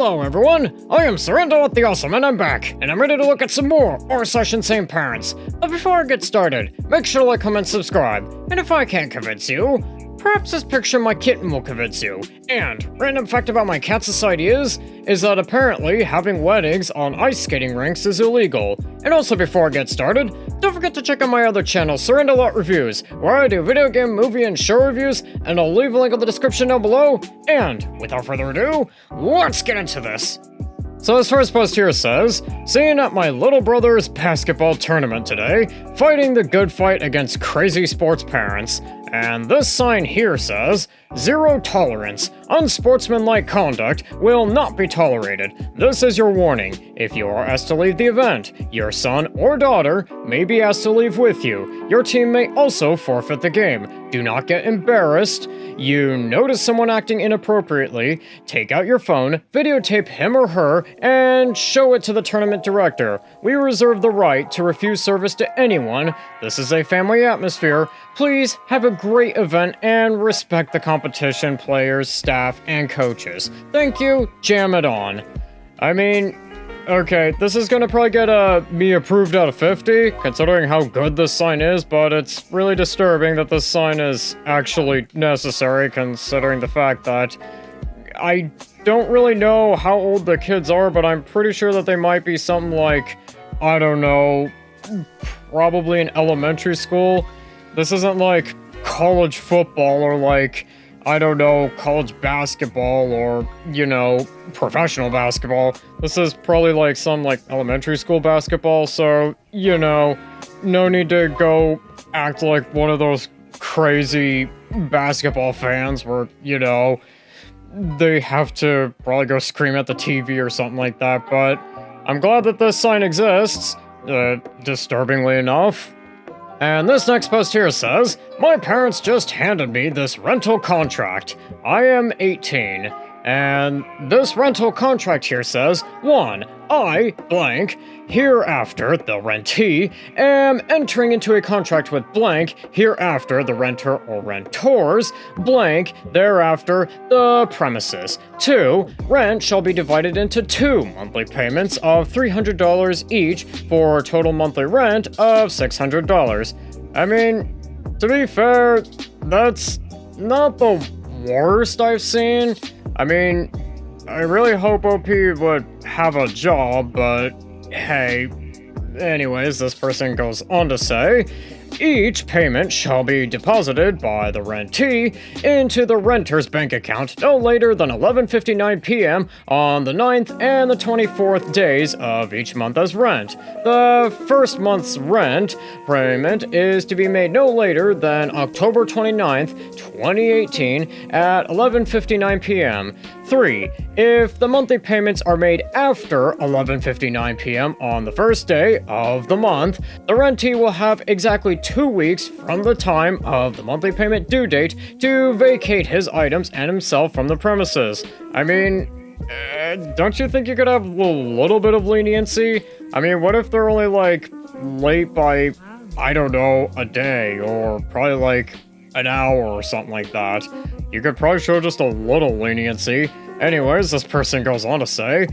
Hello everyone, I am Surrender the Awesome and I'm back, and I'm ready to look at some more Insane Parents. But before I get started, make sure to like, comment, subscribe, and if I can't convince you, perhaps this picture of my kitten will convince you. And random fact about my cat society is that apparently having weddings on ice skating rinks is illegal. And also before I get started, don't forget to check out my other channel, Surrender Reviews, where I do video game, movie, and show reviews, and I'll leave a link in the description down below. And without further ado, let's get into this. So this first post here says, "Seeing at my little brother's basketball tournament today, fighting the good fight against crazy sports parents." And this sign here says, "Zero tolerance. Unsportsmanlike conduct will not be tolerated. This is your warning. If you are asked to leave the event, your son or daughter may be asked to leave with you. Your team may also forfeit the game. Do not get embarrassed. You notice someone acting inappropriately, take out your phone, videotape him or her, and show it to the tournament director. We reserve the right to refuse service to anyone. This is a family atmosphere. Please have a great event and respect the competition, players, staff, and coaches. Thank you, jam it on." I mean, okay, this is gonna probably get me approved out of 50, considering how good this sign is, but it's really disturbing that this sign is actually necessary, considering the fact that I don't really know how old the kids are, but I'm pretty sure that they might be something like, I don't know, probably in elementary school. This isn't like college football or like, I don't know, college basketball or, you know, professional basketball. This is probably like some like elementary school basketball, so, you know, no need to go act like one of those crazy basketball fans where, you know, they have to probably go scream at the TV or something like that, but I'm glad that this sign exists, disturbingly enough. And this next post here says, "My parents just handed me this rental contract. I am 18. And this rental contract here says, 1. I, blank, hereafter, the rentee, am entering into a contract with blank, hereafter, the renter or rentors, blank, thereafter, the premises. 2. Rent shall be divided into 2 monthly payments of $300 each for a total monthly rent of $600. I mean, to be fair, that's not the worst I've seen. I mean, I really hope OP would have a job, but hey. Anyways, this person goes on to say, "Each payment shall be deposited by the rentee into the renter's bank account no later than 11:59 p.m. on the 9th and the 24th days of each month as rent. The first month's rent payment is to be made no later than October 29th, 2018 at 11:59 p.m. 3. If the monthly payments are made after 11:59 p.m. on the first day of the month, the rentee will have exactly 2 weeks from the time of the monthly payment due date to vacate his items and himself from the premises." I mean, don't you think you could have a little bit of leniency? I mean, what if they're only like late by, I don't know, a day or probably like an hour or something like that? You could probably show just a little leniency. Anyways, this person goes on to say,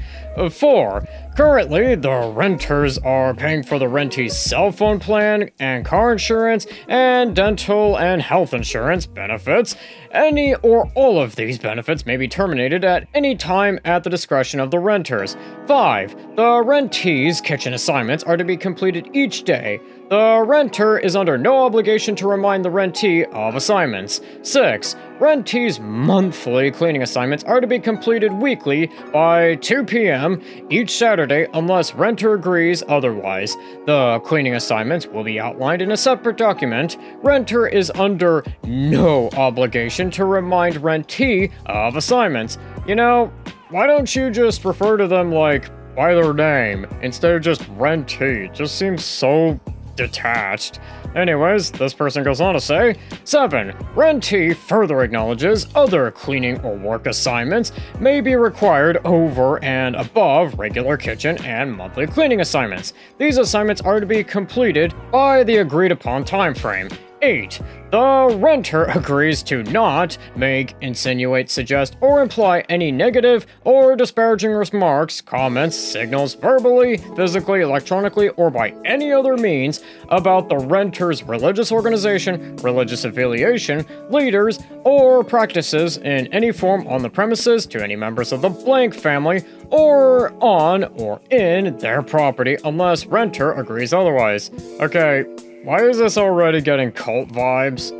4. Currently, the renters are paying for the rentee's cell phone plan and car insurance and dental and health insurance benefits. Any or all of these benefits may be terminated at any time at the discretion of the renters. 5. The rentee's kitchen assignments are to be completed each day. The renter is under no obligation to remind the rentee of assignments. 6. Rentee's monthly cleaning assignments are to be completed weekly by 2 p.m. each Saturday unless renter agrees otherwise. The cleaning assignments will be outlined in a separate document. Renter is under no obligation to remind rentee of assignments." You know, why don't you just refer to them like by their name instead of just rentee? It just seems so detached. Anyways, this person goes on to say, 7. Rentee further acknowledges other cleaning or work assignments may be required over and above regular kitchen and monthly cleaning assignments. These assignments are to be completed by the agreed upon time frame. 8. The renter agrees to not make, insinuate, suggest, or imply any negative or disparaging remarks, comments, signals, verbally, physically, electronically, or by any other means about the renter's religious organization, religious affiliation, leaders, or practices in any form on the premises to any members of the blank family or on or in their property unless renter agrees otherwise. Okay, why is this already getting cult vibes?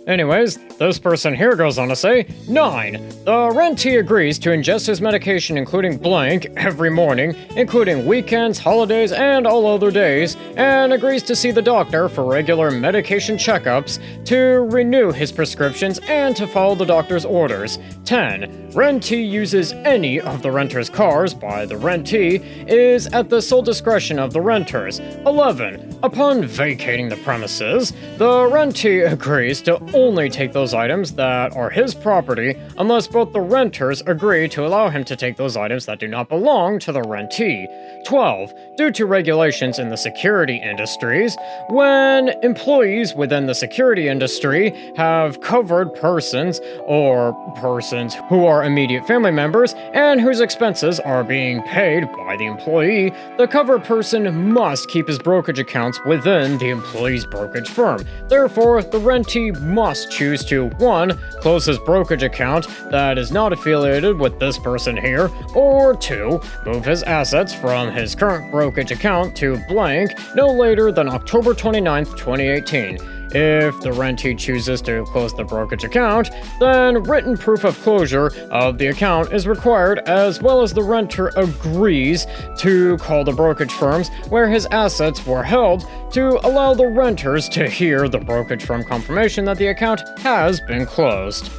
Anyways, this person here goes on to say, 9. The rentee agrees to ingest his medication including blank every morning, including weekends, holidays, and all other days, and agrees to see the doctor for regular medication checkups, to renew his prescriptions, and to follow the doctor's orders. 10. Rentee uses any of the renter's cars by the rentee is at the sole discretion of the renters. 11. Upon vacating the premises, the rentee agrees to only take those items that are his property unless both the renters agree to allow him to take those items that do not belong to the rentee. 12. Due to regulations in the security industries, when employees within the security industry have covered persons or persons who are immediate family members and whose expenses are being paid by the employee, the covered person must keep his brokerage accounts within the employee's brokerage firm. Therefore, the rentee must choose to 1. Close his brokerage account that is not affiliated with this person here, or 2. Move his assets from his current brokerage account to blank no later than October 29th, 2018. If the rentee chooses to close the brokerage account, then written proof of closure of the account is required, as well as the renter agrees to call the brokerage firms where his assets were held to allow the renters to hear the brokerage firm confirmation that the account has been closed.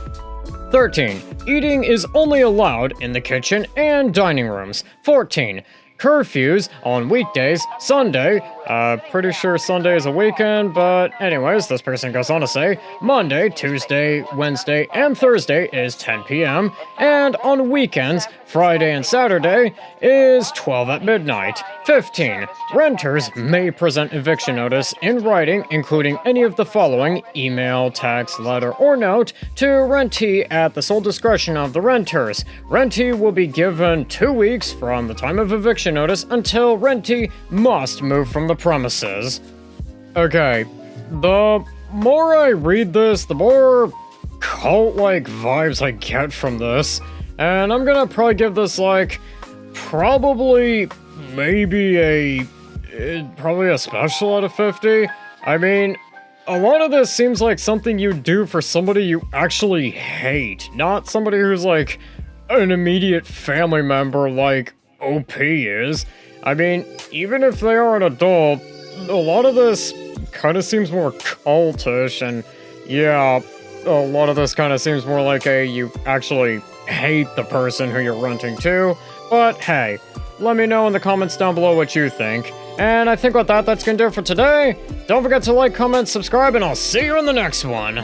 13. Eating is only allowed in the kitchen and dining rooms. 14. Curfews on weekdays, Sunday, pretty sure Sunday is a weekend, but anyways, this person goes on to say, Monday, Tuesday, Wednesday, and Thursday is 10 p.m., and on weekends, Friday and Saturday, is 12 at midnight. 15. Renters may present eviction notice in writing, including any of the following: email, text, letter, or note, to rentee at the sole discretion of the renters. Rentee will be given 2 weeks from the time of eviction notice until rentee must move from the premises. Okay, the more I read this, the more cult-like vibes I get from this, and I'm gonna probably give this probably probably a special out of 50. I mean, a lot of this seems like something you do for somebody you actually hate, not somebody who's an immediate family member like OP is. I mean, even if they are an adult, a lot of this kind of seems more cultish, and yeah, a lot of this kind of seems more like you actually hate the person who you're renting to. But hey, let me know in the comments down below what you think. And I think with that, that's gonna do it for today. Don't forget to like, comment, subscribe, and I'll see you in the next one.